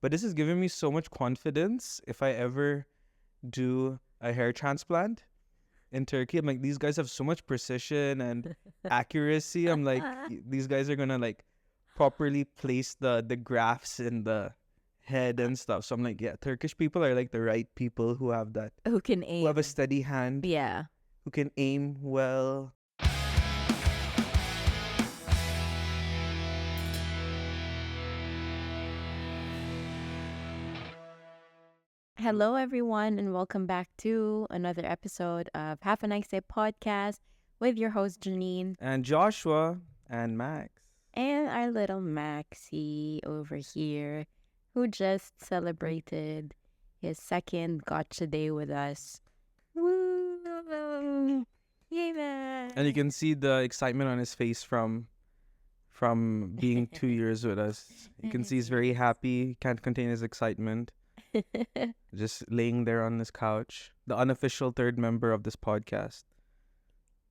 But this is giving me so much confidence if I ever do a hair transplant in Turkey. I'm like, these guys have so much precision and accuracy. I'm like, these guys are gonna like properly place the grafts in the head and stuff. So I'm like, yeah, Turkish people are like the right people who have that, Who can aim? who have a steady hand, Yeah. who can aim well. Hello, everyone, and welcome back to another episode of Half a Nice Day podcast with your host, Janine, And Joshua and Max. and our little Maxie over here, who just celebrated his second gotcha day with us. Woo! Yay, man! And you can see the excitement on his face from being 2 years with us. You can see he's very happy, can't contain his excitement. Just laying there on this couch. The unofficial third member of this podcast.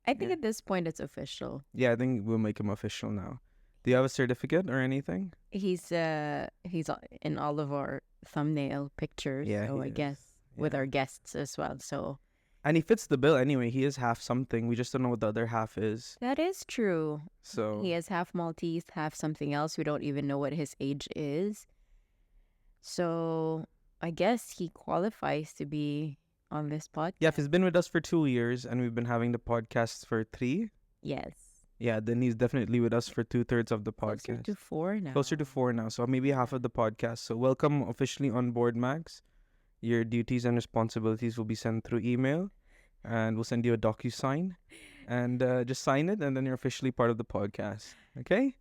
I think Yeah. at this point it's official. Yeah, I think we'll make him official now. Do you have a certificate or anything? He's in all of our thumbnail pictures. Yeah, so he I guess is. with Yeah. our guests as well. So And he fits the bill anyway. He is half something. We just don't know what the other half is. that is true. So He is half Maltese, half something else. We don't even know what his age is. So I guess he qualifies to be on this podcast. yeah, if he's been with us for 2 years and we've been having the podcast for 3, Yes. yeah, then he's definitely with us for 2/3 of the Closer podcast. to 4 now. Closer to 4 now, so maybe half of the podcast. So welcome officially on board, Max. Your duties and responsibilities will be sent through email, and we'll send you a DocuSign, and just sign it, and then you're officially part of the podcast. Okay?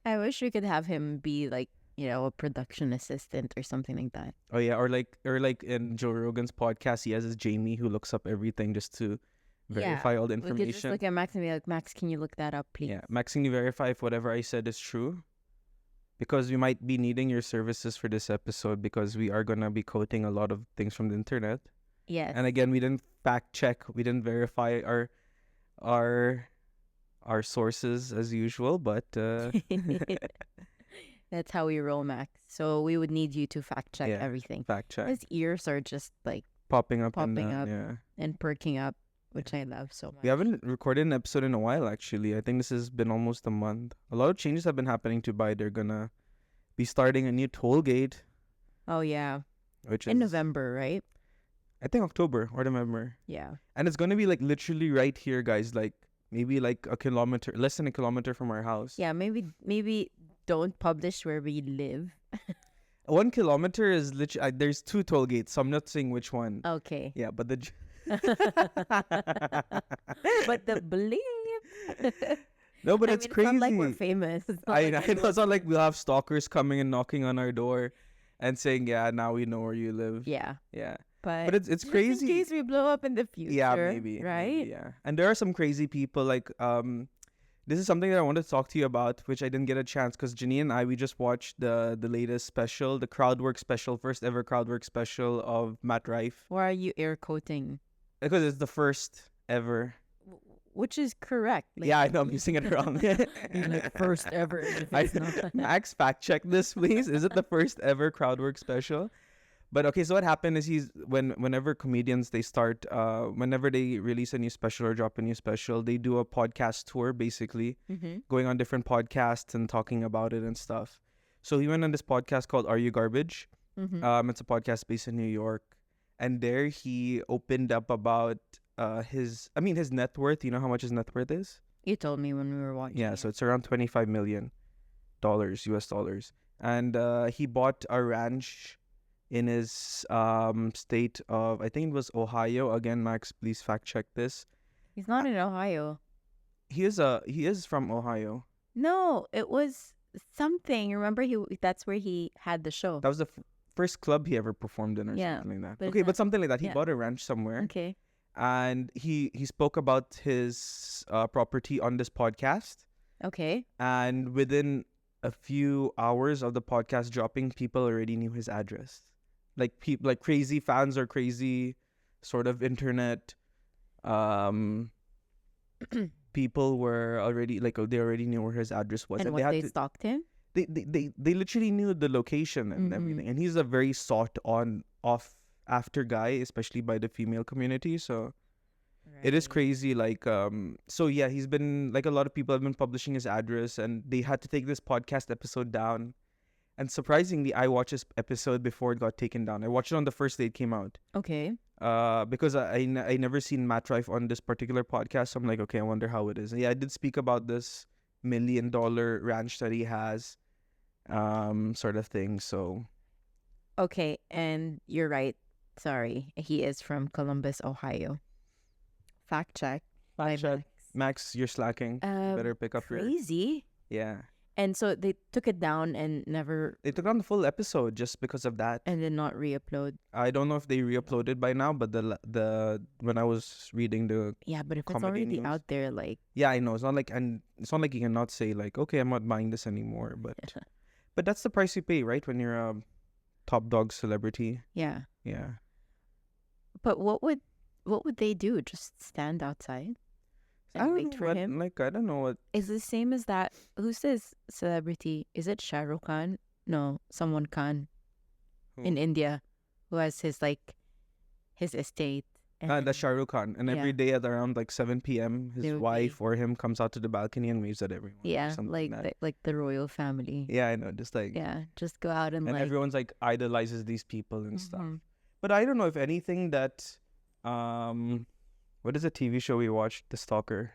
I wish we could have him be like, a production assistant or something like that. Oh yeah, or like in Joe Rogan's podcast, he has his Jamie who looks up everything just to verify all the We could just information. look at Max and be like, Max, can you look that up, please? Yeah, Max, can you verify if whatever I said is true? Because we might be needing your services for this episode because we are gonna be quoting a lot of things from the internet. Yes. And again, we didn't fact check, we didn't verify our sources as usual, but That's how we roll, Max. So we would need you to fact check Yeah, everything. fact check. His ears are just like Popping up popping and up. yeah. and perking up, which I love so much. We haven't recorded an episode in a while actually. I think this has been almost a month. A lot of changes have been happening to Dubai. They're gonna be starting a new toll gate, Oh yeah, which in is November, right? I think October or November. Yeah. And it's gonna be like literally right here, guys. Like maybe like a kilometer, less than a kilometer from our house. Yeah, maybe don't publish where we live. 1 kilometer is literally there's 2 toll gates, so I'm not saying which one. Okay. Yeah, but the But the bleep. no, but I it's mean, crazy. It's not like we're famous. It's not I like know it's not like we'll have stalkers coming and knocking on our door and saying, "Yeah, now we know where you live." Yeah, Yeah. but But it's just crazy. in case we blow up in the future. Yeah, maybe. Right? Yeah. And there are some crazy people like this is something that I wanted to talk to you about, which I didn't get a chance because Janine and we just watched the latest special, the crowdwork special, first ever crowdwork special of Matt Rife. Why are you air quoting? Because it's the first ever. Which is correct. Like, Yeah, I know I'm using it wrong. like first ever. if I, it's not. Max, fact check this, please. Is it the first ever crowdwork special? But okay, so what happened is whenever comedians they start, whenever they release a new special or drop a new special, they do a podcast tour, basically going on different podcasts and talking about it and stuff. So he went on this podcast called Are You Garbage? It's a podcast based in New York, and there he opened up about his net worth. You know how much his net worth is? You told me when we were watching. Yeah, so it's around $25 million US dollars. And he bought a ranch in his state of, I think it was Ohio. Again, Max, please fact check this. He's not in Ohio. He is from Ohio. No, it was something. Remember, that's where he had the show. That was the first club he ever performed in or Yeah, something like that. but it's Okay, not- but something like that. He yeah. bought a ranch somewhere. Okay. And he spoke about his property on this podcast. Okay. And within a few hours of the podcast dropping, people already knew his address. Like crazy fans or crazy sort of internet people were already they already knew where his address was. And And what, they stalked him? they literally knew the location and everything. And he's a very sought on off after guy, especially by the female community. So it is Right. crazy. Like so yeah, he's been like a lot of people have been publishing his address, and they had to take this podcast episode down. And surprisingly, I watched this episode before it got taken down. I watched it on the first day it came out. Okay. Because I never seen Matt Rife on this particular podcast. So I'm like, okay, I wonder how it is. And yeah, I did speak about this $1 million ranch that he has, sort of thing. So Okay, and you're right. Sorry, he is from Columbus, Ohio. Fact check. by check. Max. Max, you're slacking. You better pick up your Crazy. yeah. And so they took it down and never, They took down the full episode just because of that. and then not re-upload. I don't know if they re-uploaded by now, but the when I was reading the Yeah, but if it's comedy already news. out there, like, Yeah, I know. It's not like, and it's not like you cannot say like, okay, I'm not buying this anymore. But that's the price you pay, right? When you're a top dog celebrity. yeah. Yeah. But what would they do? Just stand outside I and don't wait know for what, him? like, I don't know what. Is the same as that? Who's this celebrity? Is it Shah Rukh Khan? No, someone Khan Who? in India, who has his estate. And That's Shah Rukh Khan. And every yeah. day at around like 7 p.m., They his would wife or him comes out to the balcony and waves at everyone. or Yeah, something like that. the royal family. Yeah, I know. Just like, Yeah, just go out and and like. everyone's like idolizes these people and stuff. Mhm. But I don't know if anything that, what is a TV show we watched? The Stalker.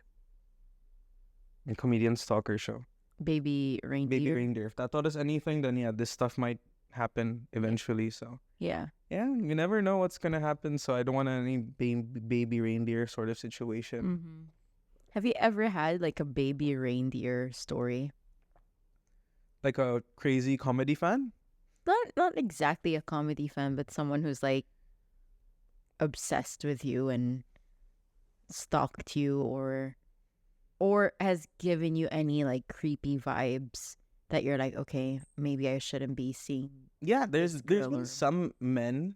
A comedian Stalker show. Baby reindeer. Baby Reindeer. If that taught us anything, then yeah, this stuff might happen eventually. So Yeah. yeah, you never know what's gonna happen. So I don't want any baby reindeer sort of situation. Mm-hmm. Have you ever had like a baby reindeer story? Like a crazy comedy fan. Not exactly a comedy fan, but someone who's like obsessed with you and stalked you, or has given you any like creepy vibes that you're like, okay, maybe I shouldn't be seeing. Yeah, there's girl been or- some men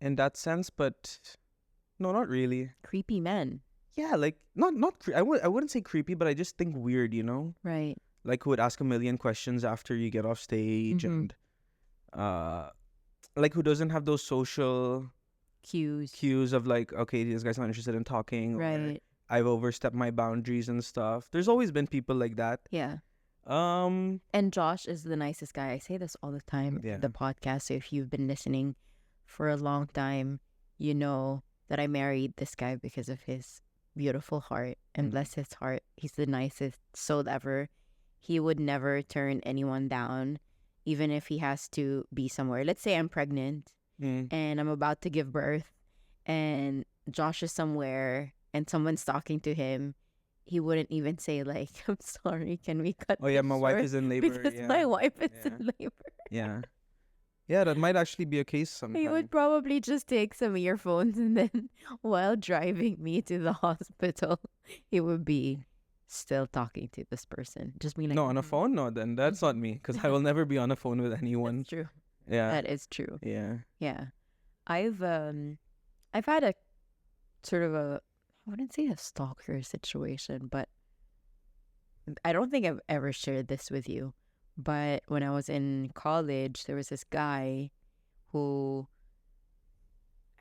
in that sense, but no, not really. Creepy men, Yeah, like not I wouldn't say creepy, but I just think weird, you know? right? Like who would ask a million questions after you get off stage Mhm. and like who doesn't have those social cues of like, okay, this guy's not interested in talking, or Right. I've overstepped my boundaries and stuff. There's always been people like that. Yeah. Um And Josh is the nicest guy. I say this all the time Yeah. in the podcast. So if you've been listening for a long time, you know that I married this guy because of his beautiful heart. And Mhm. bless his heart, he's the nicest soul ever. He would never turn anyone down, even if he has to be somewhere. Let's say I'm pregnant mm, and I'm about to give birth, and Josh is somewhere and someone's talking to him. He wouldn't even say like, "I'm sorry, can we cut?" oh yeah, this my wife short?" is in labor. Because Yeah. my wife is Yeah. in labor. Yeah. Yeah, that might actually be a case He sometime. would probably just take some earphones and then while driving me to the hospital, he would be still talking to this person. Just be like, No, on a "Mhm." phone? No, then that's not me. Because I will never be on a phone with anyone. That's true. Yeah. That is true. Yeah. Yeah. I've had a sort of a, I wouldn't say a stalker situation, but I don't think I've ever shared this with you. But when I was in college, there was this guy who,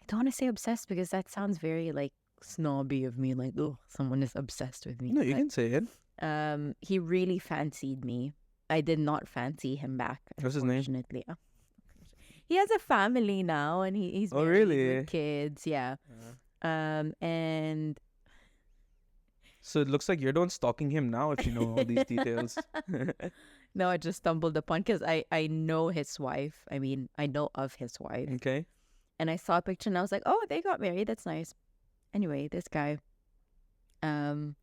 I don't want to say obsessed because that sounds very like snobby of me, like, oh, someone is obsessed with me. No, you But, can say it. he really fancied me. I did not fancy him back. What's his name? Unfortunately. He has a family now, and he's Oh, married really? with kids. Yeah. And So it looks like you're the one stalking him now if you know all these details. no, I just stumbled upon because I know his wife. I mean, I know of his wife, Okay. and I saw a picture and I was like, oh, they got married. That's nice. Anyway, this guy. Where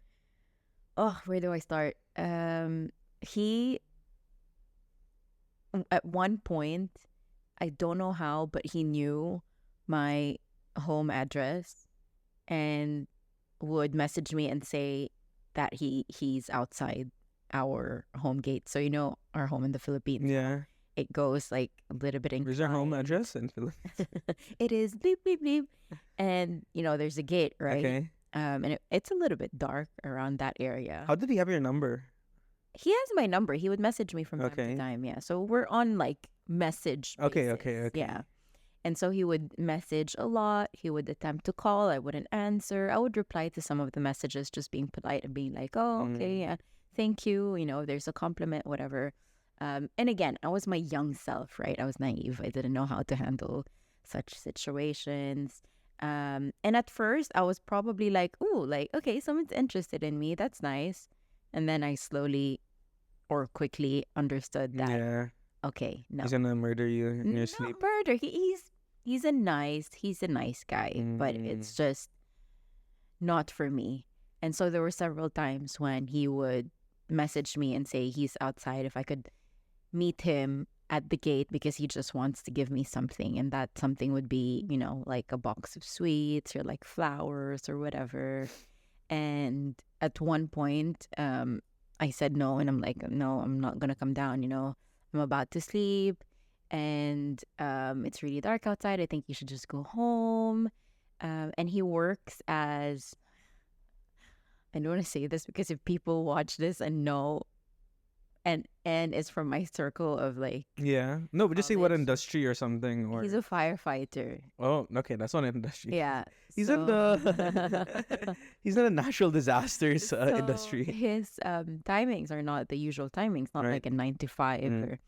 do I start? He at one point, I don't know how, but he knew my home address and would message me and say that he's outside our home gate. So you know our home in the Philippines. Yeah. It goes like a little bit Where's your home inclined. address in Philippines? It is bleep bleep bleep, and you know there's a gate, right? Okay. And it's a little bit dark around that area. How did he have your number? he has my number. He would message me from time Okay. to time. Yeah. So we're on like message Okay, basis. okay, okay. Yeah. And so he would message a lot. He would attempt to call. I wouldn't answer. I would reply to some of the messages just being polite and being like, oh, okay, yeah, thank you. You know, if there's a compliment, whatever. And again, I was my young self, right? I was naive. I didn't know how to handle such situations. And at first, I was probably like, ooh, like, okay, someone's interested in me. That's nice. And then I slowly or quickly understood that, Yeah. okay, no, He's gonna murder you in your not sleep. murder. He's a nice guy, but it's just not for me. And so there were several times when he would message me and say he's outside, if I could meet him at the gate because he just wants to give me something, and that something would be, you know, like a box of sweets or like flowers or whatever. And at one point, I said no, and I'm like, no, I'm not gonna come down. You know, I'm about to sleep, and it's really dark outside. I think you should just go home. And he works as, I don't want to say this because if people watch this and know, and it's from my circle of like, Yeah. No, but just say what college. industry or something, or He's a firefighter. oh, okay, that's not industry. Yeah. He's in So the he's in the natural disasters so industry. his timings are not the usual timings, not Right. like a 9 to 5 Mm. or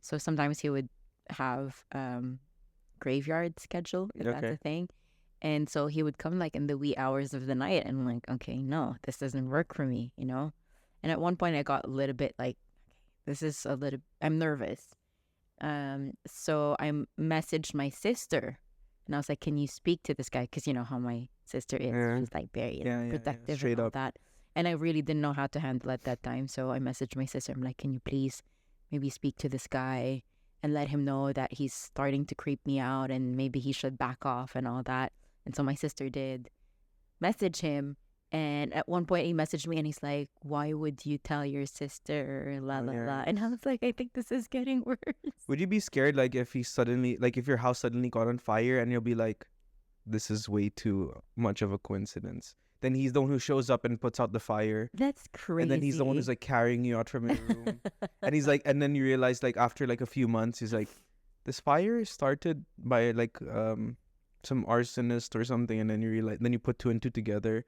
so. Sometimes he would have graveyard schedule, if that's Okay. a thing. And so he would come like in the wee hours of the night, and I'm like, okay, no, this doesn't work for me, you know? And at one point I got a little bit like, I'm nervous. So I messaged my sister, and I was like, can you speak to this guy? Because you know how my sister is. Yeah. She's like very Yeah, protective straight and all up. that. And I really didn't know how to handle at that time. So I messaged my sister. I'm like, can you please maybe speak to this guy and let him know that he's starting to creep me out and maybe he should back off and all that. And so my sister did message him. And at one point he messaged me and he's like, why would you tell your sister? La Oh, la yeah. la. And I was like, I think this is getting worse. Would you be scared like if he suddenly like if your house suddenly caught on fire and you'll be like, this is way too much of a coincidence? Then he's the one who shows up and puts out the fire. That's crazy. And then he's the one who's like carrying you out from your room. And he's like, and then you realize like after like a few months, he's like, this fire started by like some arsonist or something. And then you realize, then you put two and two together.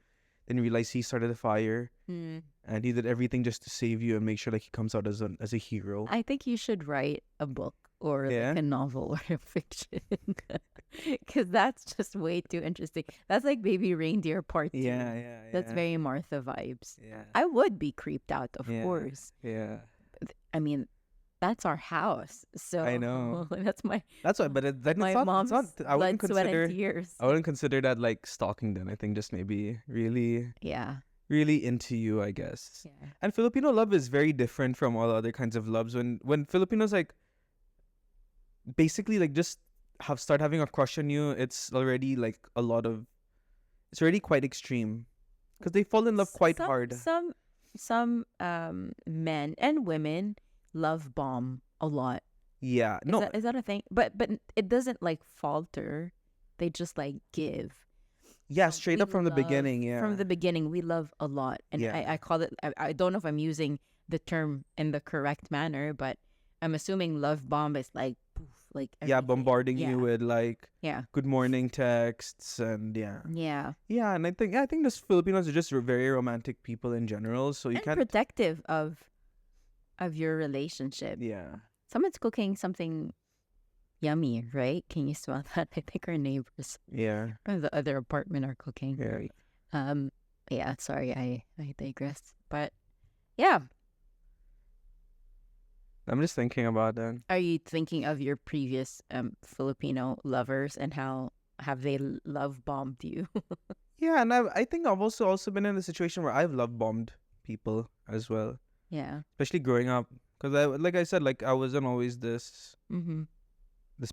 Then you realize he started the fire, Mm. and he did everything just to save you and make sure like he comes out as a hero. I think you should write a book or Yeah? like a novel or a fiction. Because that's just way too interesting. That's like Baby Reindeer Part 2. Yeah. That's very Martha vibes. Yeah. I would be creeped out, of Yeah. course. Yeah. I mean, that's our house. So I know. that's my That's why, but then my it's not. mom's It's not. I wouldn't blood, sweat, consider. and tears. I wouldn't consider that like stalking. Then I think just maybe really, Yeah. really into you, I guess. Yeah. And Filipino love is very different from all other kinds of loves. When Filipinos like basically like just start having a crush on you, it's already like it's already quite extreme because they fall in love quite hard. Some men and women love bomb a lot. Yeah, no, Is that a thing? But it doesn't like falter. They just like give. yeah, straight We up from the love- beginning. Yeah, From the beginning, we love a lot. And Yeah. I call it, I don't know if I'm using the term in the correct manner, but I'm assuming love bomb is like, poof, like yeah, everything. bombarding Yeah. you with like Yeah. good morning texts and yeah. Yeah. And I think this Filipinos are just very romantic people in general. So you And can't. protective of your relationship. Yeah. Someone's cooking something yummy, right? Can you smell that? I think our neighbors Yeah. from the other apartment are cooking. Yeah. Yeah, sorry, I digress. But yeah, I'm just thinking about that. are you thinking of your previous Filipino lovers and how have they love bombed you? Yeah, and I think I've also been in a situation where I've love bombed people as well, Yeah. especially growing up. Because like I said, like I wasn't always this Mm-hmm.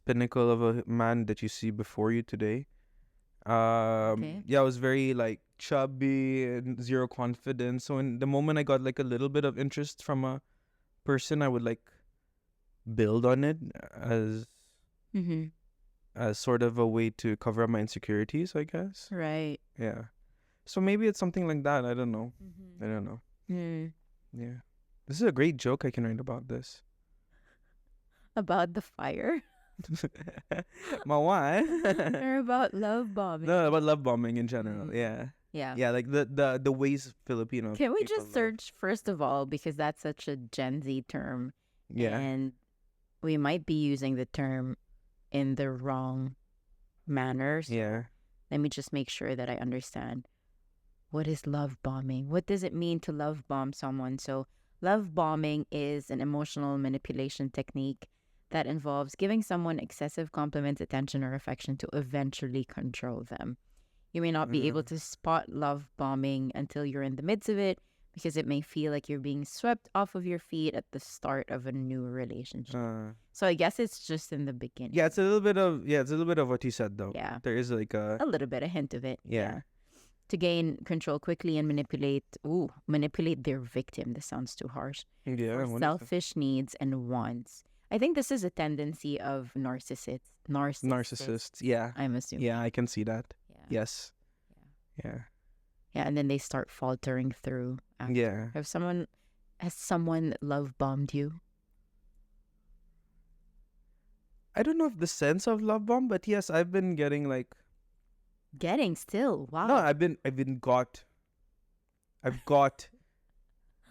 pinnacle of a man that you see before you today. Okay. Yeah, I was very like chubby and zero confidence. So in the moment I got like a little bit of interest from a person, I would like build on it as Mm-hmm. as sort of a way to cover up my insecurities, I guess. Right. Yeah. So maybe it's something like that. I don't know. Mm-hmm. I don't know. Mm. Yeah. This is a great joke I can write about this. About the fire My what? or about love bombing? No, about love bombing in general. Mm. Yeah. Yeah. Yeah, like the ways Filipino Can we people just love. search first of all, because that's such a Gen Z term, Yeah. and we might be using the term in the wrong manner. So Yeah. let me just make sure that I understand. What is love bombing? What does it mean to love bomb someone? So, love bombing is an emotional manipulation technique that involves giving someone excessive compliments, attention, or affection to eventually control them. You may not be able to spot love bombing until you're in the midst of it, because it may feel like you're being swept off of your feet at the start of a new relationship. So I guess it's just in the beginning. Yeah, it's a little bit of what you said though. Yeah. There is like A little bit, a hint of it. Yeah. To gain control quickly and manipulate their victim. This sounds too harsh. Yeah. For what is that? selfish needs and wants. I think this is a tendency of narcissists. Narcissists. Yeah. I'm assuming. Yeah, I can see that. Yeah. Yes. Yeah. Yeah, and then they start faltering through. After. Yeah. Has someone love bombed you? I don't know if the sense of love bomb, but yes, I've been getting like Getting still. Wow. no, I've got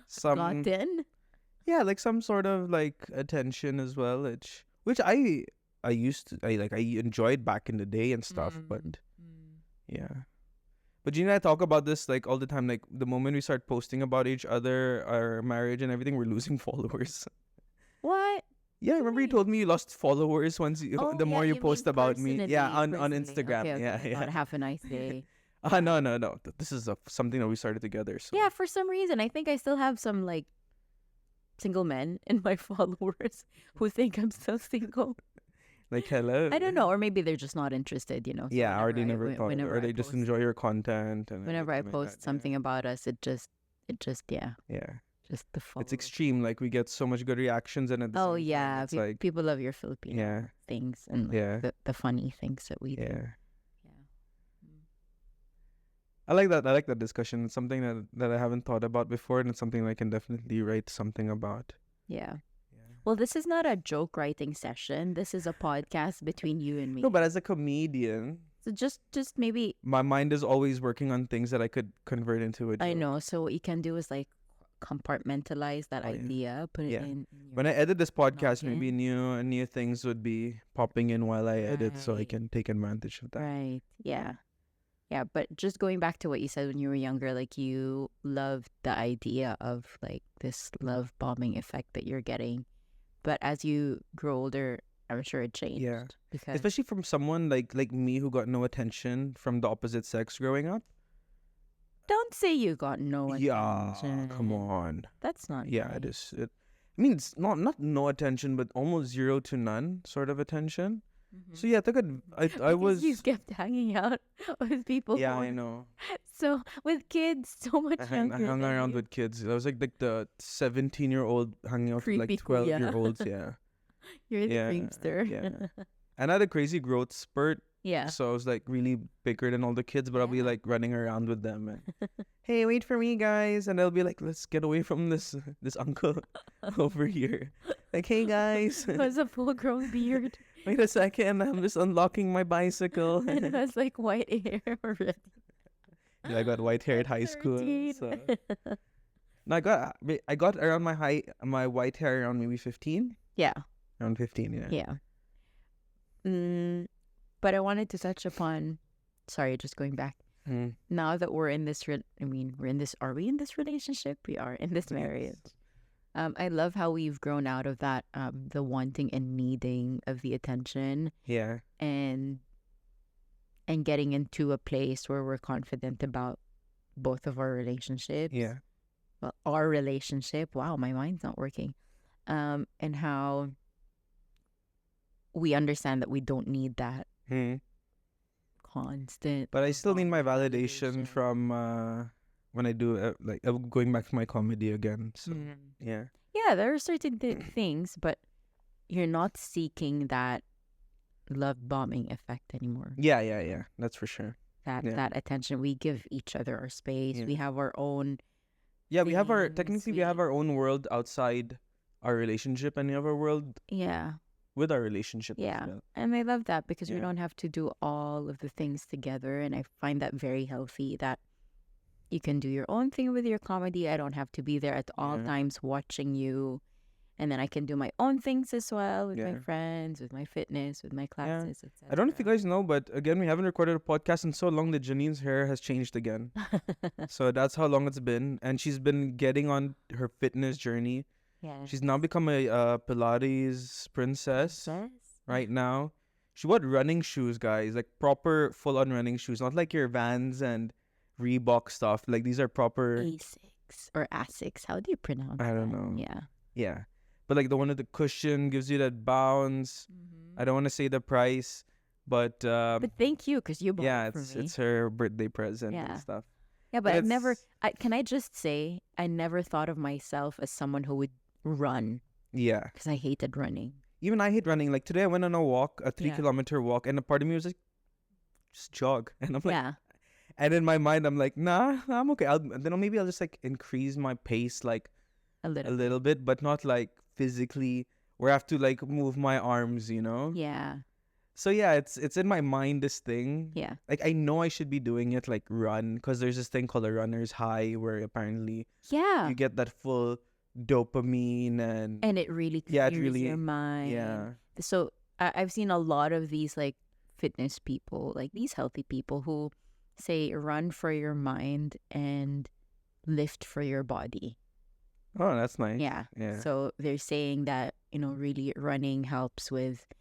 some Gotten? yeah, like some sort of like attention as well, which I enjoyed back in the day and stuff, but yeah. But you and I talk about this like all the time. Like the moment we start posting about each other, our marriage and everything, we're losing followers. What? Yeah, remember you told me you lost followers once the more you post about me. Yeah, on Instagram. Okay, Yeah, okay. yeah. Have a nice day. No. This is something that we started together. So. Yeah, for some reason, I think I still have some like single men in my followers who think I'm still single. Like, hello. I don't know, or maybe they're just not interested, you know. So Yeah, or they never thought, whenever or they I just post- enjoy your content. And Whenever I everything like post that, something about us, it just yeah. just the follow. It's extreme. Like we get so much good reactions, and at the Oh same yeah, time, it's like people love your Filipino yeah, things and like, yeah, the funny things that we do. yeah. Yeah. I like that. I like that discussion. It's something that I haven't thought about before, and it's something I can definitely write something about. Yeah. Well, this is not a joke writing session. This is a podcast between you and me. No, but as a comedian, So just maybe my mind is always working on things that I could convert into a joke. I know. So what you can do is like compartmentalize that Oh, yeah. idea, put it Yeah. in When I edit this podcast, noggin. maybe new things would be popping in while I edit, so I Right. can take advantage of that. Right. Yeah. Yeah. But just going back to what you said when you were younger, like you loved the idea of like this love bombing effect that you're getting. But as you grow older, I'm sure it changed. Yeah. Because Especially from someone like me who got no attention from the opposite sex growing up. don't say you got no Yeah, attention. come on. That's not Yeah, it nice. is. I mean, it's not no attention, but almost 0 to none sort of attention. So yeah, I Because was. you kept hanging out with people. Yeah, who I were- know. So with kids, so much I hung younger than around you. with kids. I was like the 17-year-old hanging out with Creepy like 12-year-olds. kuya. Yeah, You're the Yeah, creepster. yeah. And I had a crazy growth spurt, Yeah. so I was like really bigger than all the kids. But I'll be Yeah. like running around with them and, hey, wait for me, guys, and they'll be like, let's get away from this uncle over here. Like, hey guys, It was a full grown beard. wait a second, I'm just unlocking my bicycle. And it was like white hair already. Yeah, I got white hair at high school. 13. So. No, I got around my white hair around maybe 15. Yeah. Around 15, yeah. Yeah. But I wanted to touch upon. Sorry, just going back. Mm. Now that we're in this, are we in this relationship? We are in this marriage. I love how we've grown out of that, the wanting and needing of the attention, Yeah. and getting into a place where we're confident about both of our relationships. Yeah. Well, our relationship. Wow, my mind's not working. And how we understand that we don't need that Mm. constant. But I still need my validation. validation from when I do going back to my comedy again. So Mm. yeah. Yeah, there are certain things, but you're not seeking that love bombing effect anymore. Yeah. That's for sure. That Yeah. that attention. We give each other our space. Yeah. We have our own Yeah, we have our things. technically we have our own world outside our relationship, and we have our world Yeah. with our relationship as Yeah. well. And I love that because we Yeah. don't have to do all of the things together. And I find that very healthy that you can do your own thing with your comedy. I don't have to be there at all Yeah. times watching you. And then I can do my own things as well with my Yeah. friends, with my fitness, with my Yeah. classes, I don't know if you etc. guys know, but again, we haven't recorded a podcast in so long that Janine's hair has changed again. So that's how long it's been, and she's been getting on her fitness journey. Yeah. She's now become a Pilates princess right now. She bought running shoes, guys, like proper full-on running shoes, not like your Vans and Reebok stuff. Like these are proper. Asics or Asics. How do you pronounce I don't that? know. Yeah. Yeah, but like the one with the cushion gives you that bounce. I don't want to say the price, but But thank you because you bought yeah, it for me. it's her birthday present Yeah. and stuff. Yeah, but I've never. it's- Can I just say I never thought of myself as someone who would run Yeah, because I hated running. even I hate running. Like today, I went on a walk, a 3 Yeah. kilometer walk, and a part of me was like, just jog, and I'm like, Yeah. and in my mind, I'm like, nah, I'm okay. Maybe I'll just like increase my pace like A a little. little bit, but not like physically where I have to like move my arms, you know. Yeah. So yeah, it's in my mind, this thing. Yeah. Like I know I should be doing it, like run, because there's this thing called a runner's high where apparently Yeah. you get that full dopamine and And it really yeah, it clears really your mind. yeah. So I've seen a lot of these like fitness people, like these healthy people who say run for your mind and lift for your body. Oh, that's nice. Yeah. Yeah. So they're saying that, really running helps with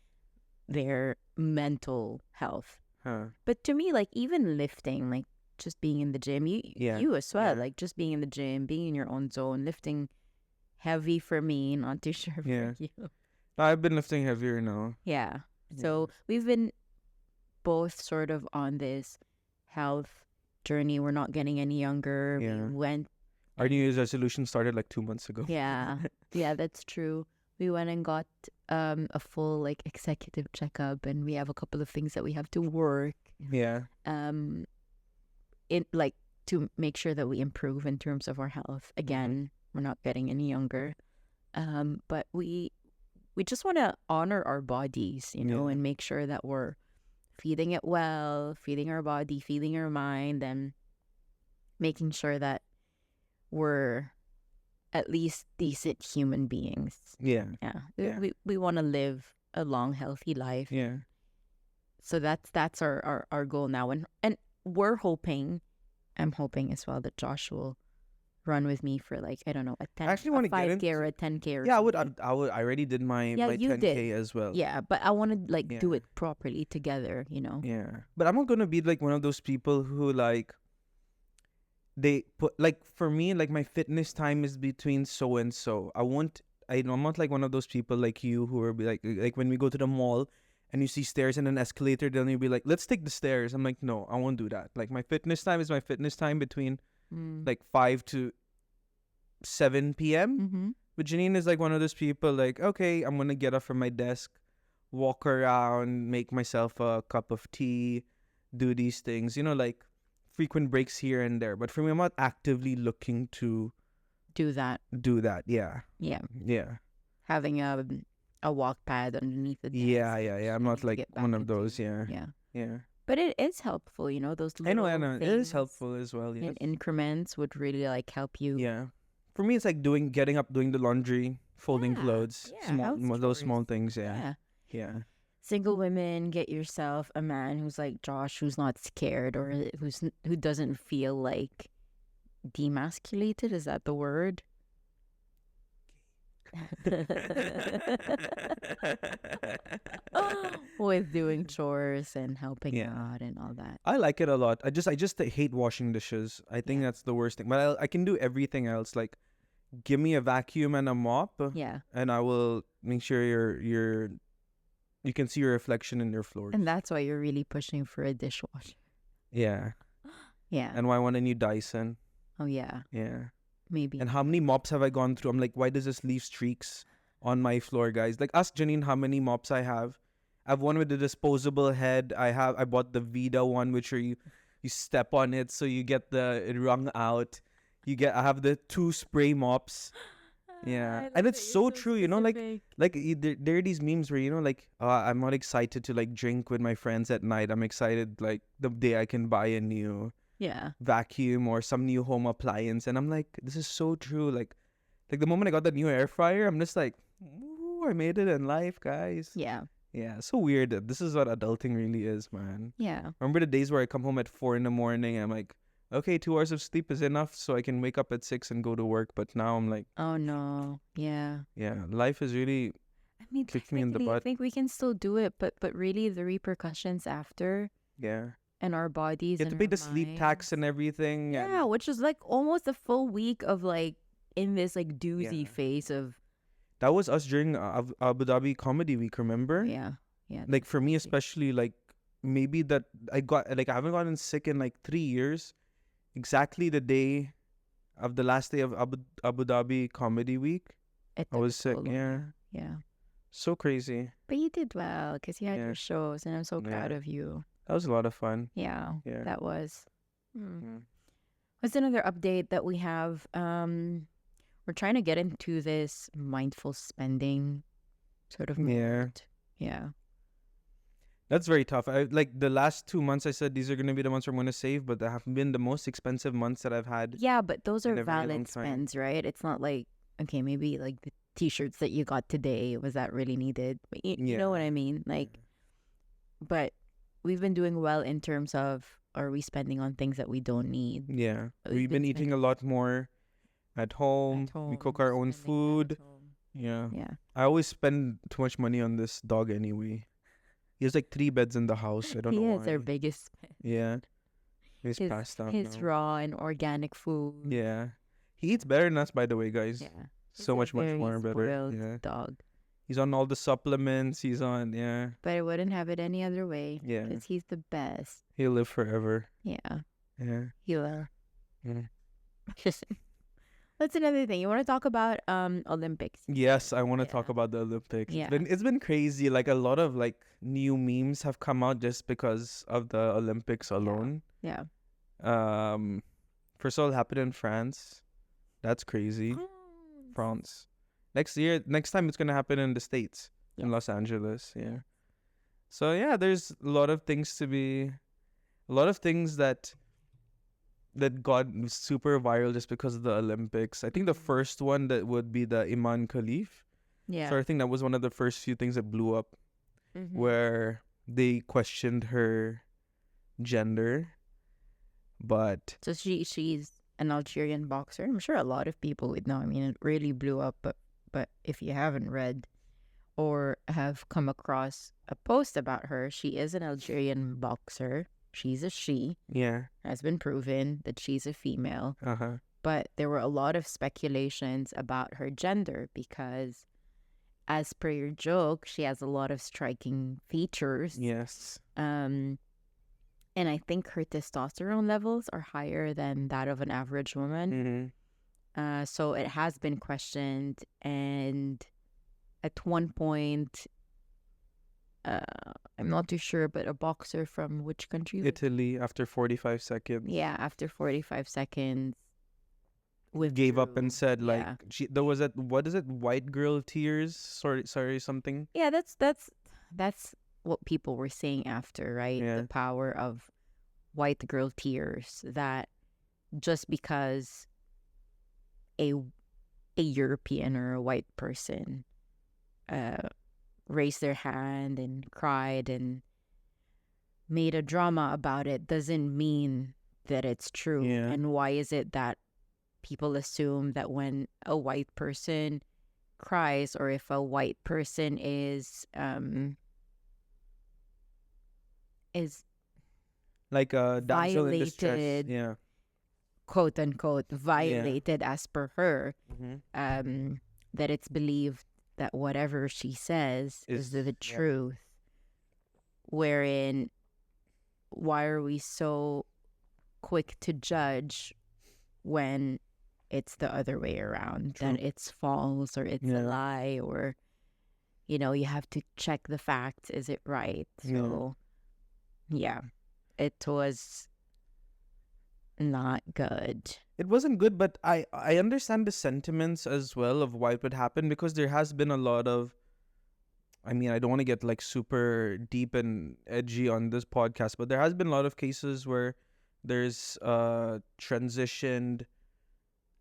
their mental health. Huh. But to me, like even lifting, like just being in the gym, Yeah. you as well, Yeah. like just being in the gym, being in your own zone, lifting heavy for me, not too sure Yeah. for you. I've been lifting heavier now. Yeah. Yeah. So we've been both sort of on this health journey. We're not getting any younger. Yeah. We went, Our New Year's resolution started like 2 months ago. yeah, yeah, that's true. We went and got a full like executive checkup, and we have a couple of things that we have to work Yeah. in like to make sure that we improve in terms of our health. Again, we're not getting any younger, but we just want to honor our bodies, Yeah. and make sure that we're feeding it well, feeding our body, feeding our mind, and making sure that we're at least decent human beings. Yeah. Yeah, Yeah. we want to live a long, healthy life. Yeah. So that's our goal now, and we're hoping, I'm hoping as well that Josh will run with me for like I don't know a 10, I actually wanna a get 5K or into- a 10K or Yeah, I would. something. I would. I already did my Yeah, my you 10K did. as well. Yeah, but I want to like do Yeah. it properly together. Yeah, but I'm not gonna be like one of those people who like they put like for me like my fitness time is between so and so. I'm not like one of those people like you who are be like when we go to the mall and you see stairs and an escalator, then you'll be like, let's take the stairs. I'm like, no, I won't do that. Like my fitness time is my fitness time between like 5 to 7 p.m. Mm-hmm. But Janine is like one of those people like, okay, I'm gonna get up from my desk, walk around, make myself a cup of tea, do these things, like frequent breaks here and there. But for me, I'm not actively looking to Do that. do that. Yeah. Yeah, Yeah. having a walk pad underneath the desk. Yeah. I'm so not you like get back one of into- those. Yeah. Yeah, Yeah. but it is helpful. Those I know. little It is things helpful as well. in Yes. increments would really like help you. Yeah. For me, it's like getting up, doing the laundry, folding Yeah, clothes, yeah, house those small chores. things. Yeah. Yeah. Yeah. Single women, get yourself a man who's like Josh, who's not scared or who doesn't feel like demasculated. Is that the word? With doing chores and helping Yeah. out and all that. I like it a lot. I just hate washing dishes. I think Yeah. that's the worst thing. But I can do everything else. Like, give me a vacuum and a mop, Yeah. and I will make sure you can see your reflection in your floors. And that's why you're really pushing for a dishwasher. Yeah. Yeah. And why I want a new Dyson. Oh, yeah. Yeah. Maybe. And how many mops have I gone through? I'm like, why does this leave streaks on my floor, guys? Like, ask Janine how many mops I have. I have one with the disposable head. I bought the Vida one, which you step on it so you get it wrung out. I have the 2 spray mops. Yeah, and it's so true, there are these memes where I'm not excited to like drink with my friends at night. I'm excited like the day I can buy a new vacuum or some new home appliance, and I'm like, this is so true. Like the moment I got the new air fryer, I'm just like, ooh, I made it in life, guys. Yeah. Yeah, so weird. This is what adulting really is, man. Yeah. Remember the days where I come home at 4 in the morning and I'm like, okay, 2 hours of sleep is enough so I can wake up at 6 and go to work. But now I'm like, Oh no. Yeah. yeah, life is really I mean, kicked me in the technically, I butt. think we can still do it, but really the repercussions after Yeah. and our bodies You have and to pay our the sleep tax minds. and everything. Yeah, which is like almost a full week of like in this like doozy Yeah. phase of That was us during Abu Dhabi Comedy Week, remember? yeah. Like for me crazy. especially, like maybe that I haven't gotten sick in like 3 years. Exactly the day of the last day of Abu Dhabi Comedy Week, It I took was a sick. toll on Yeah, you. Yeah. so crazy. But you did well because you had Yeah, your shows, and I'm so proud yeah, of you. that was a lot of fun. Yeah, Yeah. that was. Hmm. Mm. What's another update that we have? We're trying to get into this mindful spending sort of Yeah, mode. Yeah. that's very tough. I like the last 2 months. I said these are gonna be the months I'm gonna save, but they have been the most expensive months that I've had Yeah, but those are in a very long valid time. spends, right? It's not like, okay, maybe like the t-shirts that you got today, was that really needed? But you know Yeah, what I mean? Like, but we've been doing well in terms of, are we spending on things that we don't need? yeah. But We've been eating a lot more at home. at home, We cook our own spending time food. at home. Yeah. Yeah. I always spend too much money on this dog anyway. He has like 3 beds in the house. I don't know He is why. our biggest spend. Yeah. He's His passed out his now. raw and organic food. Yeah. He eats better than us, by the way, guys. Yeah. He's So a much very more better. spoiled Yeah. dog. He's on all the supplements. He's on, yeah. But I wouldn't have it any other way. Yeah. Because he's the best. He'll live forever. Yeah. Yeah. He will. Yeah. That's another thing. You want to talk about Olympics? Yes, I want to Yeah. talk about the Olympics. Yeah. It's been crazy. Like a lot of like new memes have come out just because of the Olympics alone. Yeah. First of all, it happened in France. That's crazy. France. Next time it's gonna happen in the States, in Yeah. Los Angeles. Yeah. So yeah, there's a lot of things that got super viral just because of the Olympics. I think the first one that would be the Iman Khalif. Yeah. So I think that was one of the first few things that blew up, Mhm. where they questioned her gender, but So she's an Algerian boxer. I'm sure a lot of people would know. I mean, it really blew up. But if you haven't read or have come across a post about her, she is an Algerian boxer. She's a she. yeah, Has been proven that she's a female. But there were a lot of speculations about her gender because, as per your joke, she has a lot of striking features. yes, And I think her testosterone levels are higher than that of an average woman. So it has been questioned. And at one point, I'm not too sure, but a boxer from which country? Italy after 45 seconds. Yeah, after 45 seconds, Gave up and withdrew. said like Yeah. there was that, what is it, white girl tears, sorry something. Yeah, that's what people were saying after, right? Yeah. The power of white girl tears, that just because a European or a white person raised their hand and cried and made a drama about it doesn't mean that it's true. Yeah. And why is it that people assume that when a white person cries, or if a white person is Like a damsel in distress. violated, Yeah. quote unquote violated, as per her, Mm-hmm. that it's believed that whatever she says is the Yeah. truth. Wherein, why are we so quick to judge when it's the other way around? True. That it's false or it's a Yeah. lie, or you have to check the facts. Is it right? So yeah, it was not good. it wasn't good, but I understand the sentiments as well of why it would happen, because there has been a lot of, I mean, I don't want to get like super deep and edgy on this podcast, but there has been a lot of cases where there's transitioned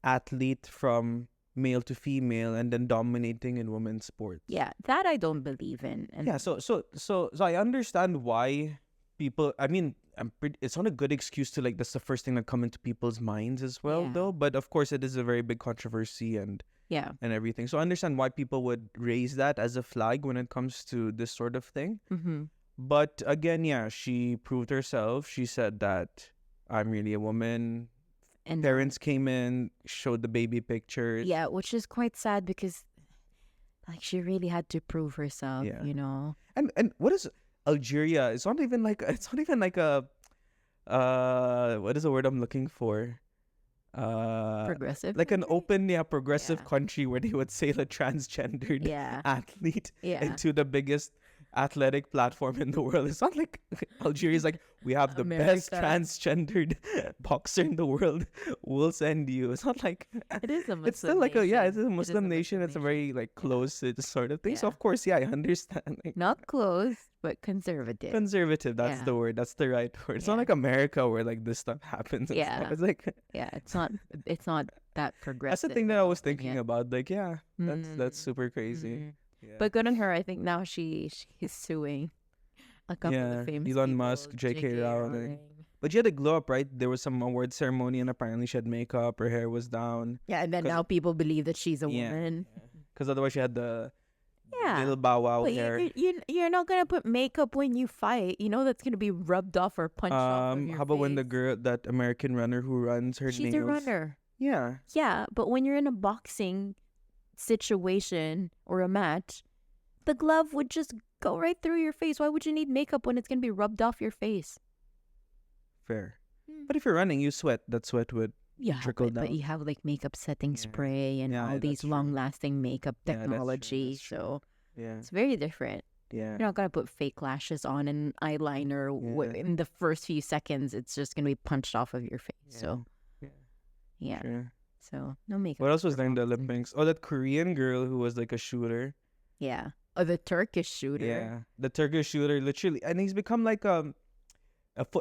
athlete from male to female and then dominating in women's sports. Yeah, that I don't believe in. And Yeah, so I understand why people. I mean, it's not a good excuse to like. That's the first thing that come into people's minds as well, Yeah. though. But of course, it is a very big controversy and yeah. everything. So I understand why people would raise that as a flag when it comes to this sort of thing. Mm-hmm. But again, yeah, she proved herself. She said that I'm really a woman. And Parents came in, showed the baby pictures. yeah, which is quite sad because like she really had to prove herself, Yeah. you know. And what is Algeria? It's not even like a what is the word I'm looking for? Progressive. Like an country? open, progressive Yeah. country where they would say a transgendered Yeah. athlete Yeah. into the biggest athletic platform in the world. It's not like Algeria's like, we have the best America. transgendered boxer in the world. We'll send you. It's not like It is a Muslim it's still like a nation. it's a It is Muslim nation. It's a very like close sort of thing. So Yeah. of course, I understand. Like, Not close, but conservative. conservative, that's Yeah. the word. That's the right word. It's not Yeah. like America where like this stuff happens. And Yeah. stuff. It's like Yeah, it's not that progressive. that's the thing that I was in my thinking opinion. about. Like, yeah, that's Mm, super crazy. mm. Yeah. But good on her. I think now she's suing a couple Yeah, of famous Elon people, Musk, J.K. J.K. Rowling. But she had a glow up, right? There was some award ceremony and apparently she had makeup. Her hair was down. Yeah, and then 'Cause- now people believe that she's a Yeah. woman. Because otherwise she had the Yeah. little bow wow But hair. you're not gonna put makeup when you fight. You know that's gonna be rubbed off or punched off of your How about when the face. girl, that American runner who runs her She's nails? a runner. Yeah. Yeah, but when you're in a boxing situation or a match, the glove would just go right through your face. Why would you need makeup when it's gonna be rubbed off your face? Fair. Hmm. But if you're running, you sweat. That sweat would Yeah, trickle but down. you have like makeup setting Yeah. spray and Yeah, all that's these true. long-lasting makeup Yeah, that's true, technology. that's true. So Yeah. it's very different. Yeah. You're not gonna put fake lashes on and eyeliner Yeah. in the first few seconds. It's just gonna be punched off of your face. So Yeah. yeah, Sure. so no makeup. What else was for there in the boxing. Olympics? Oh, that Korean girl who was like a shooter. Yeah. Oh, the Turkish shooter. Yeah, the Turkish shooter, literally, and he's become like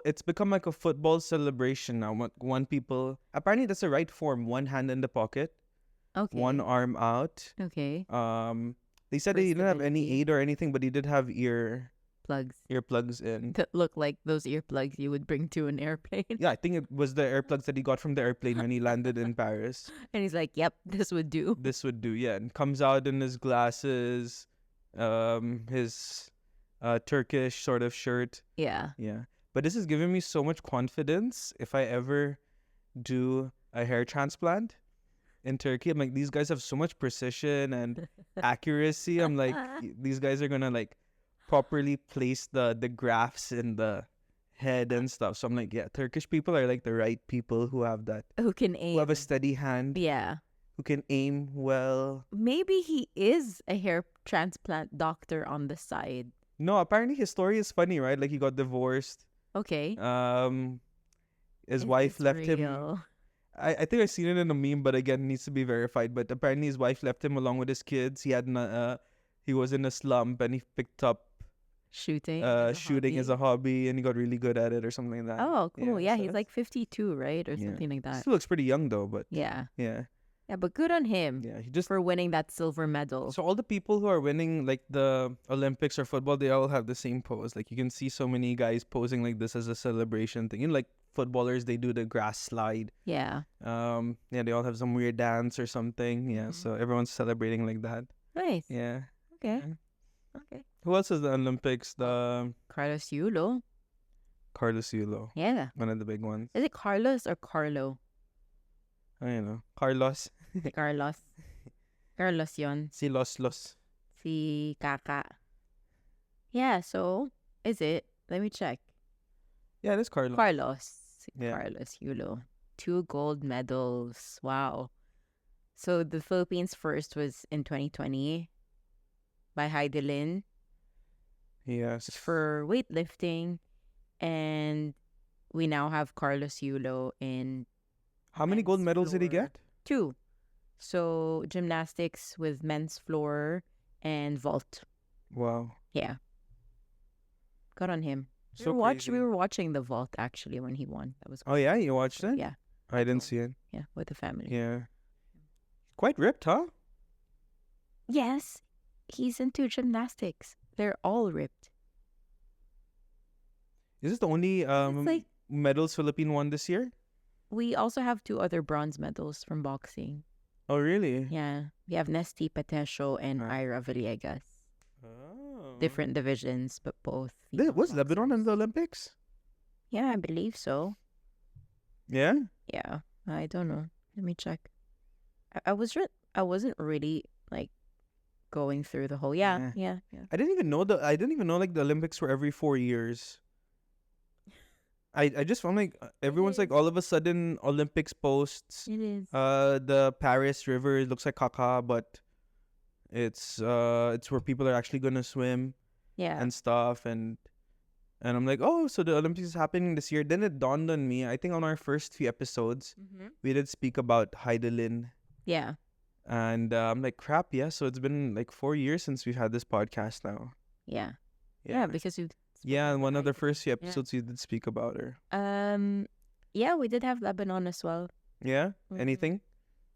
it's become like a football celebration now. One people apparently that's the right form. One hand in the pocket, Okay. one arm out. Okay. They said For he didn't have any stability. aid or anything, but he did have Plugs earplugs in. that look like those earplugs you would bring to an airplane. Yeah, I think it was the earplugs that he got from the airplane when he landed in Paris. And he's like, "Yep, this would do." This would do, yeah. And comes out in his glasses, his Turkish sort of shirt. Yeah. Yeah. But this is giving me so much confidence if I ever do a hair transplant in Turkey. I'm like, these guys have so much precision and accuracy. I'm like, these guys are gonna like properly place the grafts in the head and stuff. So I'm like, yeah, Turkish people are like the right people who have that, Who can who aim? have a steady hand, Yeah. who can aim well. Maybe he is a hair transplant doctor on the side. No, apparently his story is funny, right? Like he got divorced. Okay. His Is wife this left him. real? I think I've seen it in a meme, but again, it needs to be verified. But apparently, his wife left him along with his kids. He was in a slump, and he picked up Shooting. shooting as a hobby, and he got really good at it, or something like that. Oh, cool. Yeah, so he's like 52, right? Or yeah. something like that. Still looks pretty young though, but Yeah. yeah, Yeah, but good on him yeah. He just for winning that silver medal. so all the people who are winning like the Olympics or football, they all have the same pose. Like you can see so many guys posing like this as a celebration thing. You know, like footballers, they do the grass slide. Yeah. Yeah, they all have some weird dance or something. Yeah, Mhm. so everyone's celebrating like that. Nice. Yeah. Okay. Yeah. Okay. Who else is the Olympics? The Carlos Yulo. Carlos Yulo, Yeah. one of the big ones. Is it Carlos or Carlo? I don't know. Carlos. Carlos. Carlos yon. Si Los. Si Kaka. Yeah, so is it? Let me check. Yeah, it is Carlos. Carlos. Yeah. Carlos Yulo. 2 gold medals. Wow. So the Philippines first was in 2020 by Heidelin Yes. for weightlifting. And we now have Carlos Yulo in How many gold men's medals did he floor. get? 2. So gymnastics with men's floor and vault. Wow. Yeah. Good on him. So We crazy. were watching the vault actually when he won. That was Oh yeah, you watched cool. it? Yeah. I didn't Cool. see it. Yeah, with the family. Yeah. Quite ripped, huh? Yes. He's into gymnastics. They're all ripped. Is this the only It's like medals Philippine won this year? we also have 2 other bronze medals from boxing. Oh really? Yeah. We have Nesty Patesio and Ah. Ira Villegas. Oh. Different divisions, but both. Was female Lebanon in boxers. the Olympics? Yeah, I believe so. Yeah. Yeah. I don't know. Let me check. I wasn't really like going through the whole Yeah. yeah. I didn't even know like the Olympics were every 4 years. I just found like everyone's like is. all of a sudden Olympics posts. It is. The Paris River looks like caca, but it's where people are actually gonna swim Yeah. and stuff, and I'm like, oh, so the Olympics is happening this year. Then it dawned on me. I think on our first few episodes we did speak about Heidelin, Yeah. and I'm like, crap, yeah. So it's been like 4 years since we've had this podcast now. Yeah. Yeah, because you Yeah, and one of the first few Yeah. episodes you did speak about her. yeah, we did have Lebanon as well. Yeah? Mhm. Anything?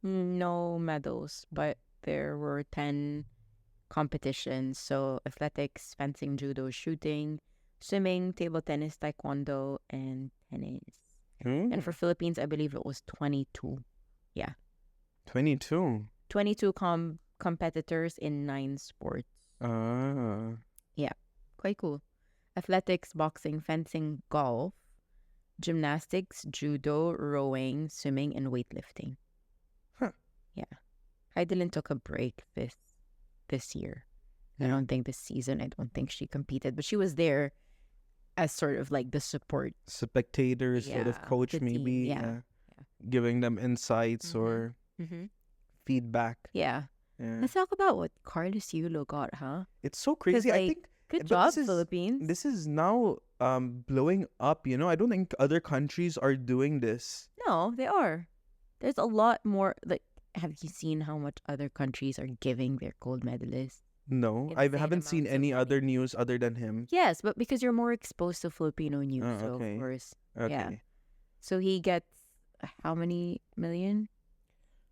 No medals, but there were 10 competitions. So athletics, fencing, judo, shooting, swimming, table tennis, taekwondo, and tennis. And for Philippines, I believe it was 22. 22. 22 competitors in 9 sports. Ah. Quite cool. Athletics, boxing, fencing, golf, gymnastics, judo, rowing, swimming, and weightlifting. Huh. Yeah. Heidelin took a break this year. I don't think this season. I don't think she competed, but she was there as sort of like the support. Spectators, sort of Yeah, coach the team, maybe. yeah. Giving them insights Mhm. or Mm-hmm. feedback. Yeah. Yeah. Let's talk about what Carlos Yulo got, huh? It's so crazy. I like, think Good but job, this is- Philippines. this is now blowing up, you know. I don't think other countries are doing this. No, they are. There's a lot more. Like, have you seen how much other countries are giving their gold medalists? No, I Insane haven't seen amounts of any money. other news other than him. Yes, but because you're more exposed to Filipino news, Oh, so okay. of course. Okay. So he gets how many million?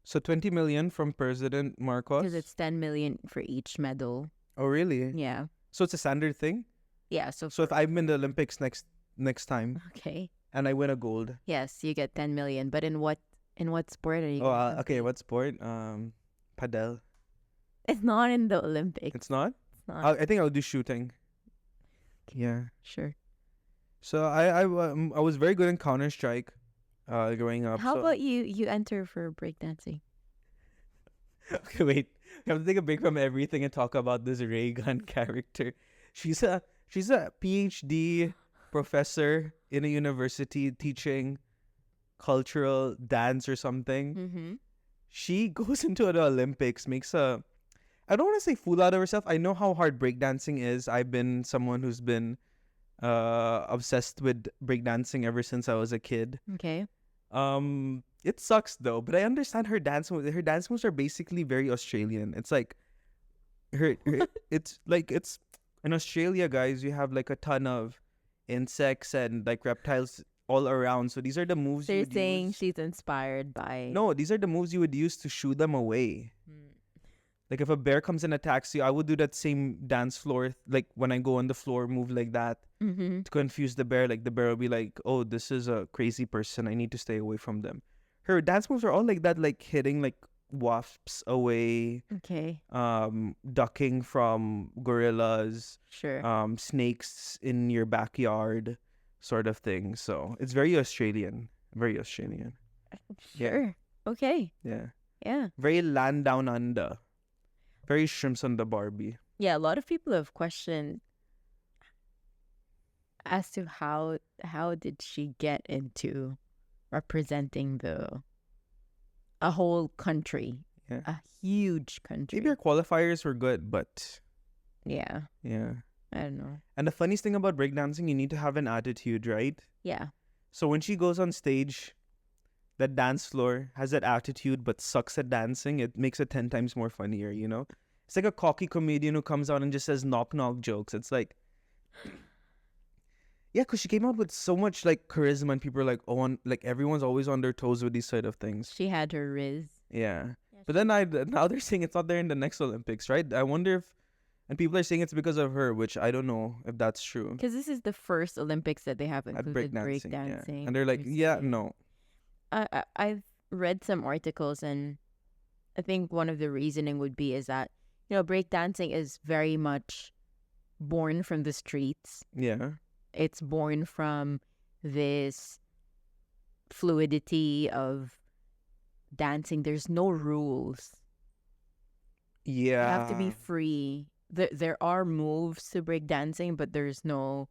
So 20 million from President Marcos. Because it's 10 million for each medal. Oh, really? Yeah. So it's a standard thing? Yeah. So So if I'm in the Olympics next time okay. and I win a gold. Yes, you get 10 million. But in what sport are you? Oh, gonna okay. compete? What sport? Padel. It's not in the Olympics. It's not? It's not. I think I'll do shooting. Yeah. Sure. So I was very good in Counter-Strike growing up. How so... about you enter for breakdancing? Okay, wait. I have to take a break from everything and talk about this Ray Gun character. She's a PhD professor in a university teaching cultural dance or something. Mm-hmm. She goes into the Olympics, makes a, I don't want to say fool out of herself. I know how hard breakdancing is. I've been someone who's been obsessed with breakdancing ever since I was a kid. Okay. It sucks though, but I understand her dance moves. Her dance moves are basically very Australian. It's like it's in Australia, guys, you have like a ton of insects and like reptiles all around. So these are the moves So you you're would saying use. she's inspired by No, these are the moves you would use to shoo them away. Like if a bear comes and attacks you, I would do that same dance floor, like when I go on the floor, move like that Mm-hmm. to confuse the bear. Like the bear will be like, "Oh, this is a crazy person. I need to stay away from them." Her dance moves are all like that, like hitting like wasps away, Okay. ducking from gorillas, Sure. snakes in your backyard, sort of thing. So it's very Australian, very Australian. Sure. Okay. Yeah, Yeah. very land down under, very shrimps on the Barbie. Yeah. A lot of people have questioned as to how did she get into representing a whole country, Yeah. a huge country. Maybe her qualifiers were good, but Yeah. yeah. I don't know. And the funniest thing about breakdancing, you need to have an attitude, right? Yeah. So when she goes on stage, that dance floor, has that attitude, but sucks at dancing, it makes it 10 times more funnier, you know? It's like a cocky comedian who comes out and just says knock knock jokes. It's like, yeah, because she came out with so much like charisma, and people are like, oh, like everyone's always on their toes with these sort of things. She had her riz. Yeah. But then now they're saying it's not there in the next Olympics, right? I wonder if, and people are saying it's because of her, which I don't know if that's true. Because this is the first Olympics that they have At included breakdancing, yeah. breakdancing. And they're like, yeah, no. I've read some articles, and I think one of the reasoning would be is that, you know, breakdancing is very much born from the streets. Yeah. It's born from this fluidity of dancing. There's no rules. Yeah. You have to be free. There are moves to breakdancing, but there's no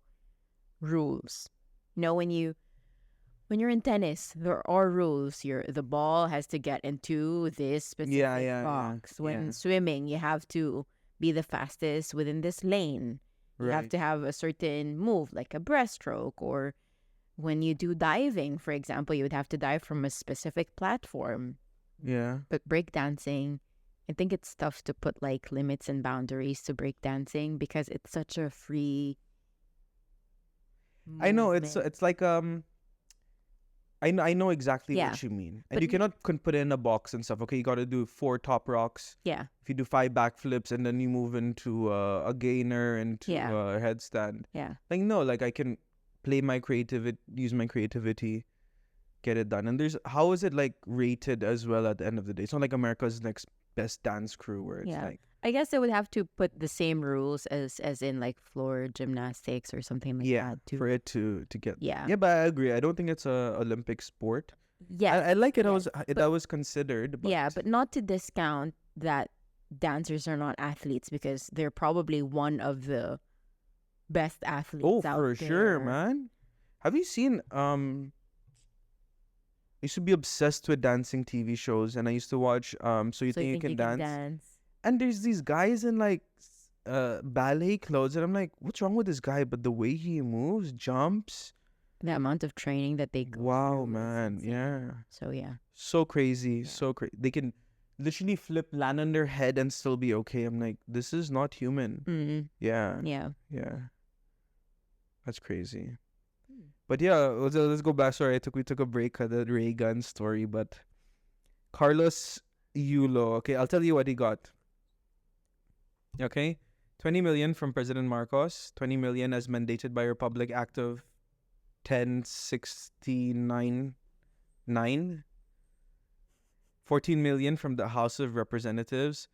rules. You know, when you're in tennis, there are rules. The ball has to get into this specific box. When swimming, you have to be the fastest within this lane. You have to have a certain move, like a breaststroke, or when you do diving, for example, you would have to dive from a specific platform. Yeah. But breakdancing, I think it's tough to put like limits and boundaries to breakdancing because it's such a free movement. I know it's like I know exactly Yeah. what you mean. And But you cannot put it in a box and stuff. Okay, you got to do 4 top rocks. Yeah. If you do 5 backflips and then you move into a gainer and to Yeah. a headstand. Yeah. Like no, like I can play my creativity, use my creativity, get it done. And how is it like rated as well at the end of the day? It's not like America's Next Best Dance Crew where it's Yeah. like, I guess they would have to put the same rules as in like floor gymnastics or something like yeah, that too. for it to get. Yeah. Yeah, but I agree. I don't think it's a Olympic sport. Yes. I like it. yes, That was considered. But Yeah, but not to discount that dancers are not athletes, because they're probably one of the best athletes out for there. sure, man. Have you seen I used to be obsessed with dancing TV shows, and I used to watch So You So Think you You think Can you can Dance? dance? And there's these guys in like ballet clothes, and I'm like, what's wrong with this guy? But the way he moves, jumps, The amount of training that they go wow, through is man, insane. yeah, So yeah. so crazy, Yeah. so crazy. They can literally land on their head and still be okay. I'm like, this is not human. Mm-hmm. Yeah, Yeah. that's crazy. But yeah, let's go back. Sorry, we took a break at the Ray Gun story, but Carlos Yulo. Okay, I'll tell you what he got. Okay, 20 million from President Marcos. 20 million as mandated by Republic Act of 1069-9. 14 million from the House of Representatives.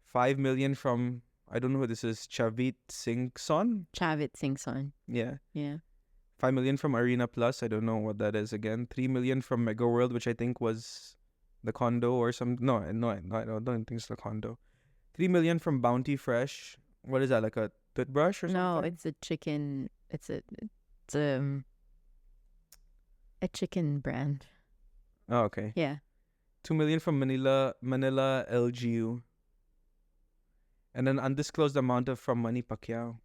5 million from, I don't know who this is, Chavit Singson. Chavit Singson. Yeah. Yeah. 5 million from Arena Plus. I don't know what that is again. 3 million from Mega World, which I think was the condo or some. No, I don't think it's the condo. 3 million from Bounty Fresh. What is that? Like a toothbrush or something? No, it's a chicken. It's a chicken brand. Oh, okay. Yeah. 2 million from Manila LGU. And an undisclosed amount from Manny Pacquiao.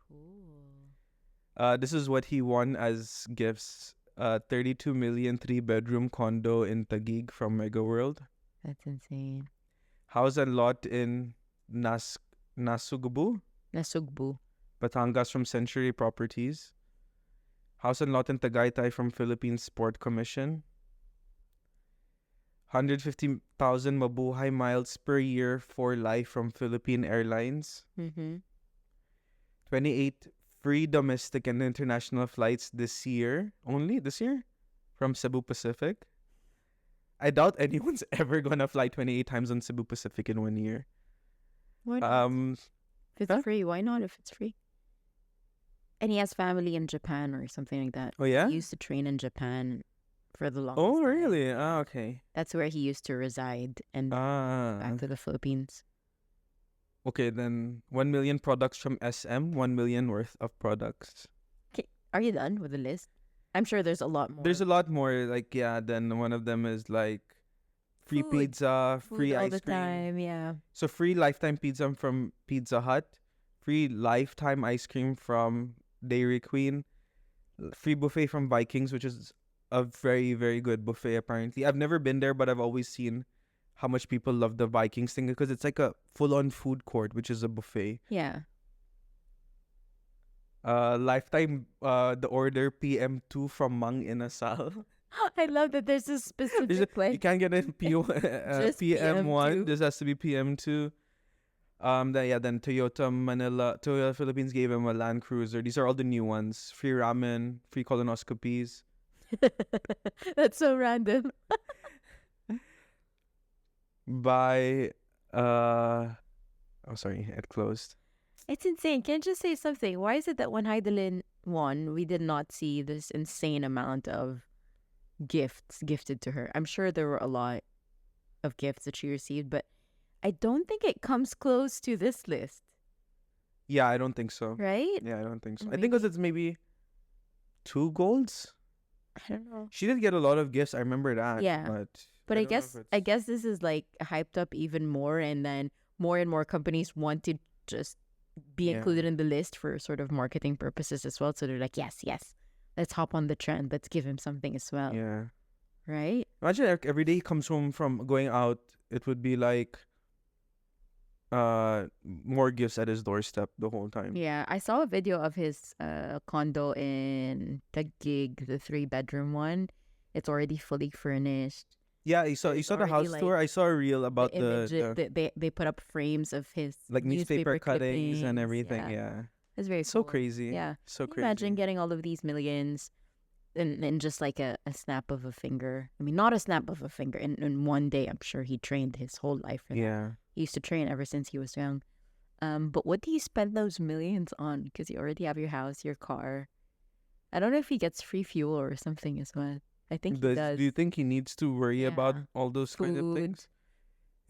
Cool. This is what he won as gifts. 32 million 3-bedroom condo in Taguig from Mega World. That's insane. House and lot in Nasugbu, Nasugbu. Batangas from Century Properties. House and lot in Tagaytay from Philippine Sport Commission. 150,000 mabuhay miles per year for life from Philippine Airlines. Mm-hmm. 28 free domestic and international flights this year. Only this year? From Cebu Pacific. I doubt anyone's ever gonna fly 28 times on Cebu Pacific in 1 year. Why not? If it's huh? free, why not if it's free? And he has family in Japan or something like that. Oh yeah? He used to train in Japan for the longest Oh time. really? Ah, okay. That's where he used to reside and back to the Philippines. Okay, then 1 million products from SM, 1 million worth of products. Okay, are you done with the list? I'm sure there's a lot more. There's a lot more, like, yeah, then one of them is like free Food. pizza, Food free all ice the cream. time, yeah. So free lifetime pizza from Pizza Hut, free lifetime ice cream from Dairy Queen, free buffet from Vikings, which is a very, very good buffet, apparently. I've never been there, but I've always seen how much people love the Vikings thing because it's like a full-on food court, which is a buffet. Yeah. Lifetime, the order PM2 from Mang Inasal. I love that there's a You specific like can't get it just PM1. PM2. This has to be PM2. Then Toyota Philippines gave him a Land Cruiser. These are all the new ones. Free ramen, free colonoscopies. That's so random. By oh sorry, it closed. It's insane. Can I just say something? Why is it that when Heidelin won, we did not see this insane amount of gifts gifted to her? I'm sure there were a lot of gifts that she received, but I don't think it comes close to this list, Yeah, I don't think so. right? Yeah, I don't think so. I Maybe. think because it's maybe 2 golds. I don't know. She did get a lot of gifts. I remember that. Yeah. But I don't know guess if I it's- guess this is like hyped up even more, and then more and more companies want to just be Yeah. included in the list for sort of marketing purposes as well. So they're like, yes, let's hop on the trend. Let's give him something as well, Yeah. right? Imagine like, every day he comes home from going out, it would be like more gifts at his doorstep the whole time. Yeah, I saw a video of his condo in Taguig, the 3-bedroom one. It's already fully furnished. Yeah, you saw There's the already, house like, tour. I saw a reel about The image the they put up frames of his like newspaper cuttings and clippings. everything. Yeah, Yeah. it's very So cool. crazy. Yeah, So Can you crazy. imagine getting all of these millions in just like a snap of a finger. I mean, not a snap of a finger. In one day, I'm sure he trained his whole life for that. Yeah. He used to train ever since he was young. But what do you spend those millions on? Because you already have your house, your car. I don't know if he gets free fuel or something as well. I think he does. Do you think he needs to worry about Yeah. all those kind of Food. things?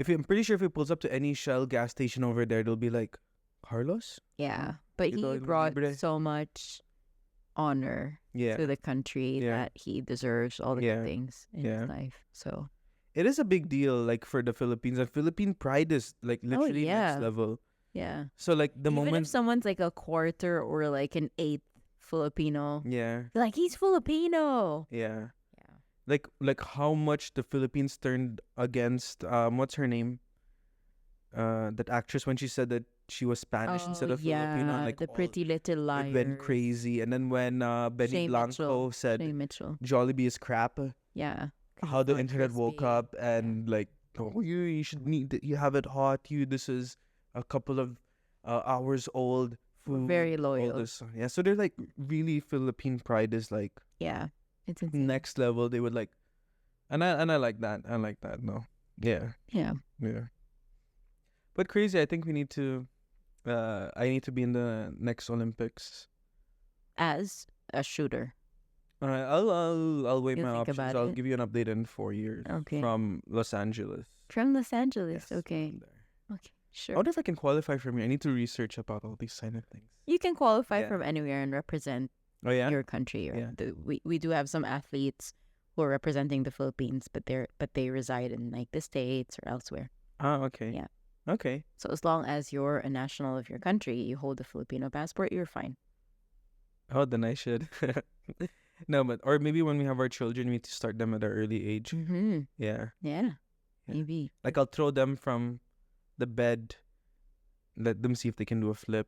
I'm pretty sure if he pulls up to any Shell gas station over there, they'll be like, Carlos? Yeah, but Ito he el brought libre. so much honor Yeah. to the country Yeah. that he deserves all the Yeah. good things in Yeah. his life. So It is a big deal, like, for the Philippines. And Philippine pride is, like, literally yeah. next level. yeah, So, like, the even moment... if someone's like a quarter or like an eighth Filipino, Yeah. they're like, he's Filipino. Yeah. Yeah. Like how much the Philippines turned against what's her name? That actress, when she said that she was Spanish instead of Filipino, like the all- Pretty Little Liars. it went crazy. And then when Benny Shay Blanco Mitchell. said Shay Mitchell. Jollibee is crap, Yeah. 'cause how it's the not internet woke crispy. up and like, oh, you should you have it hot. This is a couple of hours old We're food. very all loyal. this. Yeah, so they're like really Philippine pride is like Yeah. It's insane. next level. They would like, and I like that. I like that. No, yeah, Yeah. yeah. But crazy. I think we need to. I need to be in the next Olympics. As a shooter. I'll weigh You'll my think options. about I'll it. give you an update in 4 years. Okay. From Los Angeles. From Los Angeles. Yes, Okay. from there. Okay. I Sure. wonder if I can qualify from here. I need to research about all these kind of things. You can qualify Yeah. from anywhere and represent Oh yeah. your country. Right? Yeah. We do have some athletes who are representing the Philippines, but they reside in like the States or elsewhere. Okay. Yeah. Okay. So as long as you're a national of your country, you hold a Filipino passport, you're fine. Oh, then I should. No, but or maybe when we have our children, we need to start them at an early age. Mm-hmm. Yeah. Yeah. Yeah. Maybe. Like I'll throw them from the bed, let them see if they can do a flip.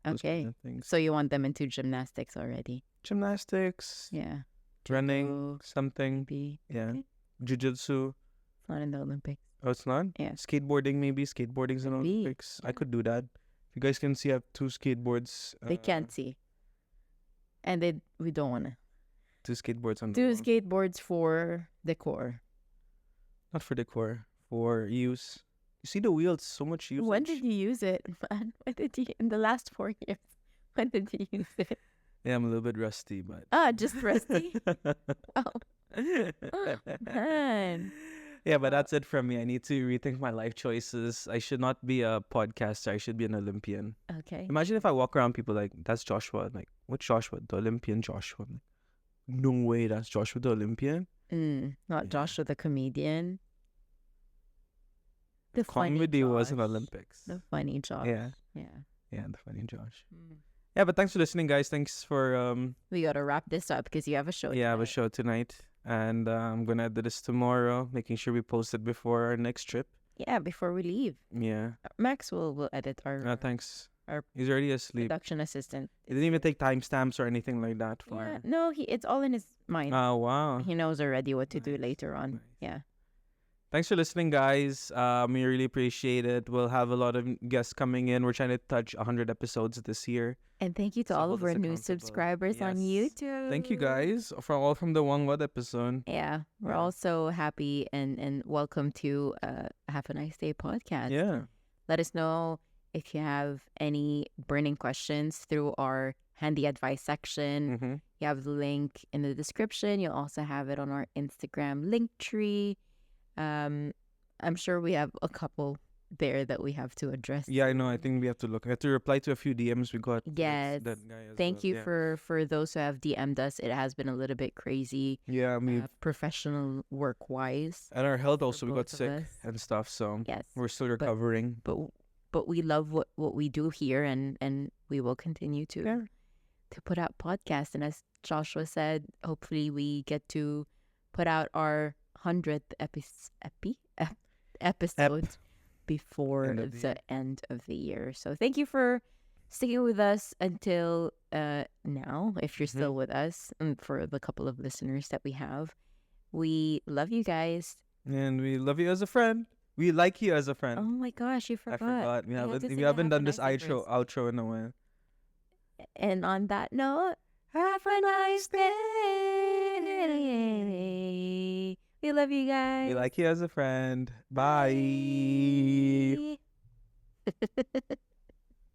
Those Okay. kind of things. So you want them into gymnastics already? Gymnastics, Yeah. running, Judo, something. maybe. Yeah. Okay. Jiu-jitsu. It's not in the Olympics. Oh, it's not? Yeah. Skateboarding, maybe. Skateboarding's in Maybe. Olympics. I Yeah. could do that. If you guys can see, I have 2 skateboards. They can't see. And we don't want to. 2 skateboards on the Do wall. skateboards for decor. Not for decor, for use. You see the wheels, so much usage. When did you use it, man? When did you, in the last 4 years, when did you use it? Yeah, I'm a little bit rusty, but. Just rusty? Oh, man. Yeah, but that's it from me. I need to rethink my life choices. I should not be a podcaster. I should be an Olympian. Okay. Imagine if I walk around, people like, that's Joshua. I'm like, what Joshua? The Olympian Joshua. I'm like, no way, that's Joshua the Olympian. Not Yeah. Joshua the comedian. The funny Comedy was an Josh. Olympics. The funny Josh. Yeah, Yeah. yeah, the funny Josh. Mm. Yeah, but thanks for listening, guys. Thanks for We gotta wrap this up because you have a show. I have a tonight. show tonight, and I'm gonna edit this tomorrow, making sure we post it before our next trip. Yeah, before we leave, Yeah. Max will edit our Thanks. our He's already asleep. production assistant. He didn't even take timestamps or anything like that for. Yeah, no, it's all in his mind. Oh wow. He knows already what to do Nice, later on. nice. Yeah. Thanks for listening, guys. We really appreciate it. We'll have a lot of guests coming in. We're trying to touch 100 episodes this year. And thank you to So all hold of us our new accountable. subscribers on Yes. YouTube. Thank you, guys, all from the One What episode. Yeah, we're Yeah. also happy and welcome to Have a Nice Day podcast. Yeah. Let us know if you have any burning questions through our handy advice section. Mm-hmm. You have the link in the description. You'll also have it on our Instagram link tree. I'm sure we have a couple there that we have to address. Yeah, I know. I think we have to look. I have to reply to a few DMs we got. Yes. That guy as Thank well. you Yeah. for those who have DM'd us. It has been a little bit crazy, Yeah, professional work wise. and our health for also we got both of sick us. and stuff, so Yes, we're still recovering. but we love what we do here, and we will continue to put out podcasts. And as Joshua said, hopefully we get to put out our 100th episode before End of the the year. end of the year. So thank you for sticking with us until now, if you're still with us, and for the couple of listeners that we have. We love you guys. And we love you as a friend. We like you as a Oh friend. my gosh, you I forgot. forgot. We You had haven't to we say haven't have a done this nice day outro in a while. And on that note, have a nice day. We love you guys. We like you as a friend. Bye. Bye.